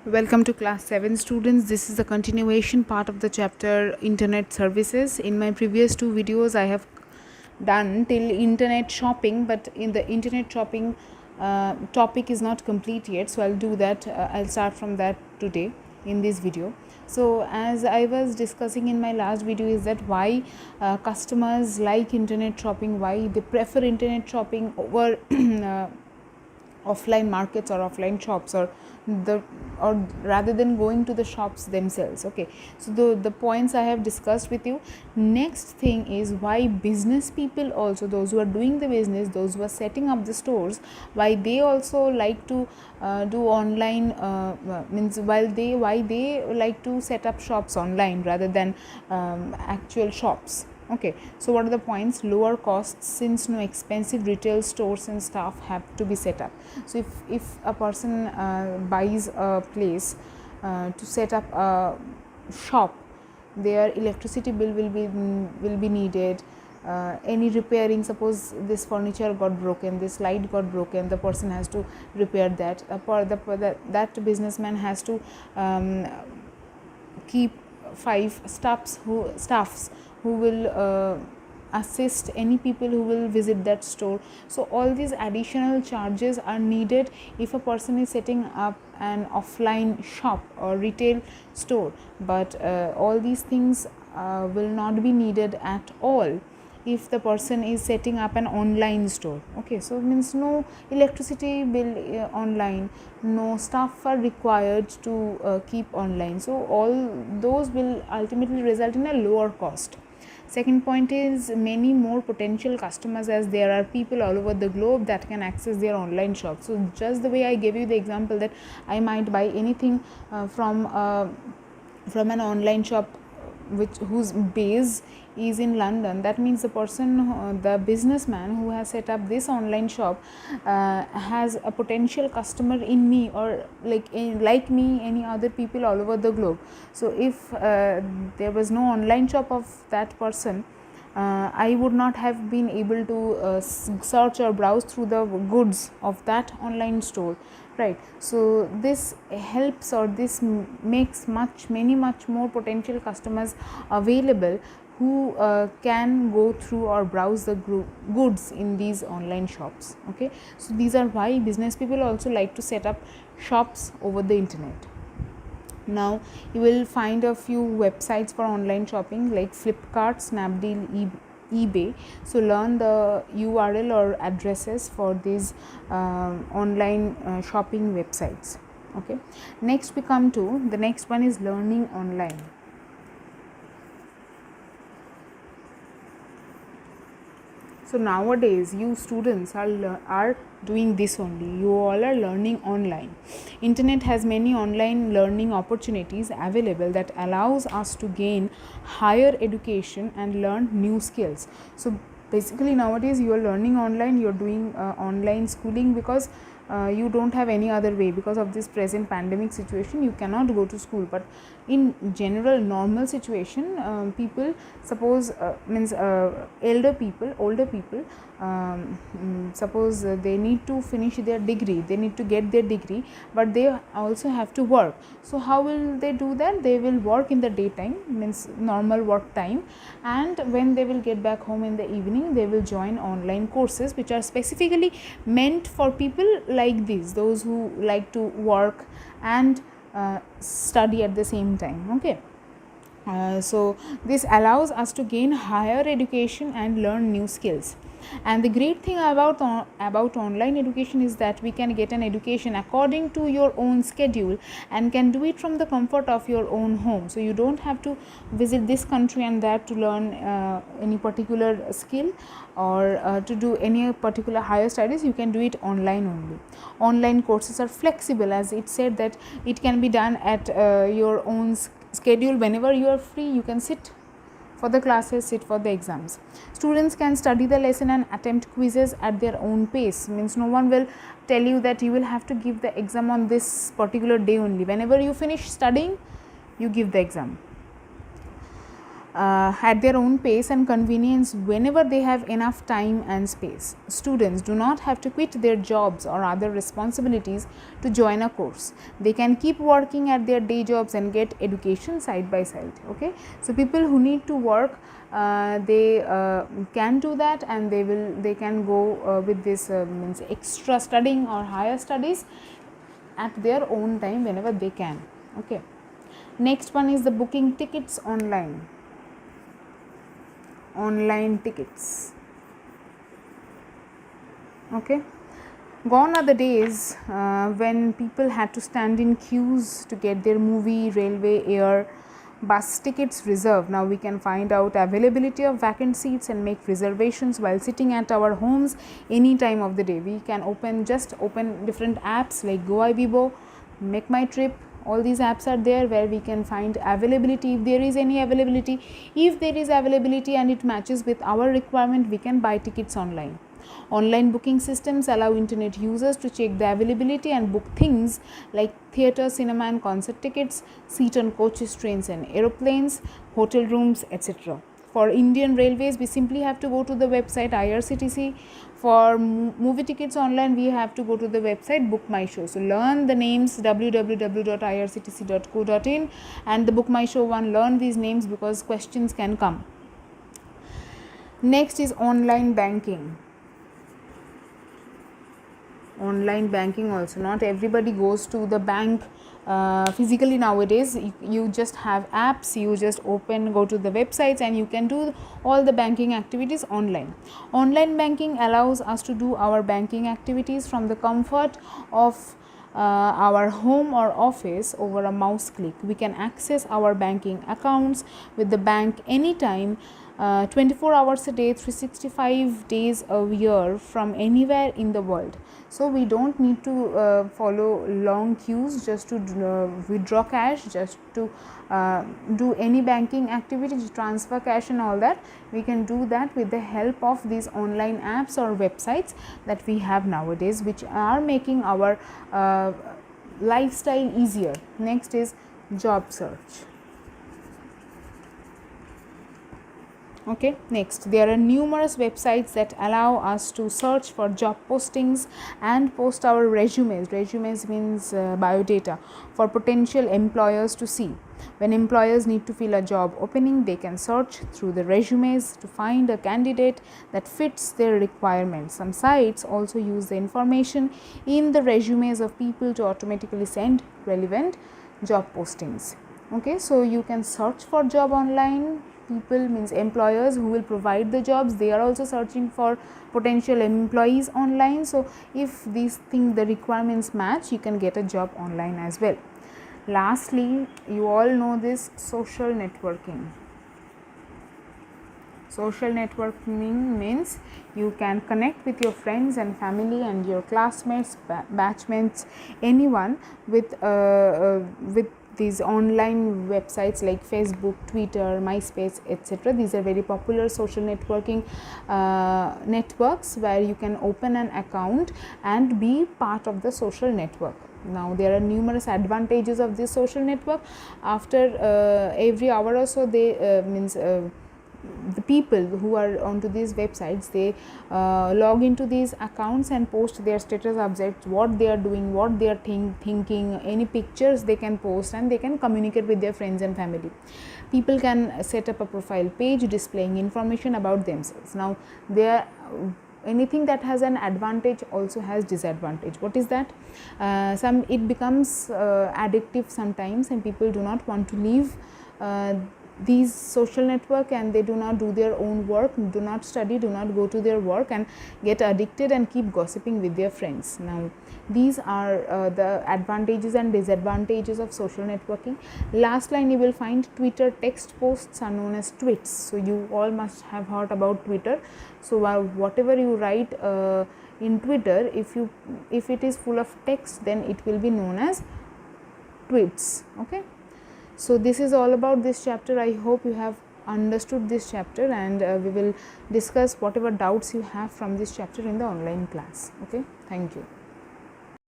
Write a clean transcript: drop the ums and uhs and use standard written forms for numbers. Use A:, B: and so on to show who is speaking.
A: Welcome to class 7 students. This is a continuation part of the chapter internet services. In my previous two videos I have done till internet shopping, but in the internet shopping topic is not complete yet, so I'll do that. I'll start from that today in this video. So as I was discussing in my last video is that why customers like internet shopping, why they prefer internet shopping over offline markets or offline shops, or rather than going to the shops themselves. Okay, so the points I have discussed with you. Next thing is why business people, also those who are doing the business, those who are setting up the stores, why they also like to do online, means why they like to set up shops online rather than actual shops. Okay, so what are the points? Lower costs, since no expensive retail stores and staff have to be set up. So if a person buys a place to set up a shop, their electricity bill will be needed. Any repairing, suppose this furniture got broken, this light got broken, the person has to repair that. That businessman has to keep 5 staffs who will assist any people who will visit that store. So all these additional charges are needed if a person is setting up an offline shop or retail store, but all these things will not be needed at all if the person is setting up an online store. Okay, so it means no electricity bill online, no staff are required to keep online, so all those will ultimately result in a lower cost. Second point is many more potential customers, as there are people all over the globe that can access their online shop. So just the way I gave you the example that I might buy anything from an online shop whose base is in London, that means the businessman who has set up this online shop has a potential customer in me, or like me, any other people all over the globe. So if there was no online shop of that person, I would not have been able to search or browse through the goods of that online store, right? So this helps, or this makes much more potential customers available who can go through or browse the goods in these online shops. Okay, so these are why business people also like to set up shops over the internet. Now you will find a few websites for online shopping like Flipkart, Snapdeal, eBay. So learn the URL or addresses for these online shopping websites. Okay, next we come to the next one is learning online. So nowadays you students are doing this only. You all are learning online. Internet has many online learning opportunities available that allows us to gain higher education and learn new skills. So basically nowadays you are learning online, you are doing online schooling because you don't have any other way. Because of this present pandemic situation, you cannot go to school, but in general normal situation, people, suppose older people, suppose they need to finish their degree, they need to get their degree, but they also have to work. So how will they do that? They will work in the daytime, means normal work time, and when they will get back home in the evening, they will join online courses which are specifically meant for people like this, those who like to work and study at the same time. Okay, so this allows us to gain higher education and learn new skills. And the great thing about online education is that we can get an education according to your own schedule and can do it from the comfort of your own home. So you don't have to visit this country and that to learn any particular skill, or to do any particular higher studies. You can do it online only. Online courses are flexible, as it said that it can be done at your own schedule. Whenever you are free, you can sit for the classes, sit for the exams. Students can study the lesson and attempt quizzes at their own pace, means no one will tell you that you will have to give the exam on this particular day only. Whenever you finish studying, you give the exam. at their own pace and convenience whenever they have enough time and space. Students do not have to quit their jobs or other responsibilities to join a course. They can keep working at their day jobs and get education side by side. Okay, so people who need to work, they can do that, and they can go with this means extra studying or higher studies at their own time whenever they can. Okay, next one is the booking tickets online. Online tickets. Okay, gone are the days when people had to stand in queues to get their movie, railway, air, bus tickets reserved. Now we can find out availability of vacant seats and make reservations while sitting at our homes any time of the day. We can open different apps like GoIbibo, Make My Trip. All these apps are there where we can find availability, if there is any availability. If there is availability and it matches with our requirement, we can buy tickets online. Online booking systems allow internet users to check the availability and book things like theatre, cinema and concert tickets, seat on coaches, trains and aeroplanes, hotel rooms, etc. For Indian Railways, we simply have to go to the website IRCTC. For movie tickets online, we have to go to the website Book My Show. So learn the names www.irctc.co.in and the Book My Show one. Learn these names because questions can come. Next is online banking. Online banking also, not everybody goes to the bank physically nowadays. You just have apps, you just go to the websites and you can do all the banking activities online. Online banking allows us to do our banking activities from the comfort of our home or office over a mouse click. We can access our banking accounts with the bank anytime, 24 hours a day, 365 days a year from anywhere in the world. So we don't need to follow long queues just to withdraw cash, just to do any banking activity, transfer cash and all that. We can do that with the help of these online apps or websites that we have nowadays, which are making our lifestyle easier. Next is job search. Okay, next, there are numerous websites that allow us to search for job postings and post our resumes. Resumes means biodata for potential employers to see. When employers need to fill a job opening, they can search through the resumes to find a candidate that fits their requirements. Some sites also use the information in the resumes of people to automatically send relevant job postings. Okay, so you can search for job online. People means employers who will provide the jobs, they are also searching for potential employees online. So if these things, the requirements match, you can get a job online as well. Lastly, you all know this social networking. Social networking means you can connect with your friends and family and your classmates, batchmates, anyone with these online websites like Facebook, Twitter, MySpace, etc. These are very popular social networking networks where you can open an account and be part of the social network. Now there are numerous advantages of this social network. After every hour or so, they the people who are onto these websites, they log into these accounts and post their status updates, what they are doing, what they are thinking, any pictures they can post, and they can communicate with their friends and family. People can set up a profile page displaying information about themselves. Now there, anything that has an advantage also has disadvantage. What is that? It becomes addictive sometimes, and people do not want to leave these social network, and they do not do their own work, do not study, do not go to their work, and get addicted and keep gossiping with their friends. Now these are the advantages and disadvantages of social networking. Last line, you will find Twitter text posts are known as tweets. So you all must have heard about Twitter. So whatever you write in Twitter, if it is full of text, then it will be known as tweets. Okay, so this is all about this chapter. I hope you have understood this chapter, and we will discuss whatever doubts you have from this chapter in the online class. Okay, thank you.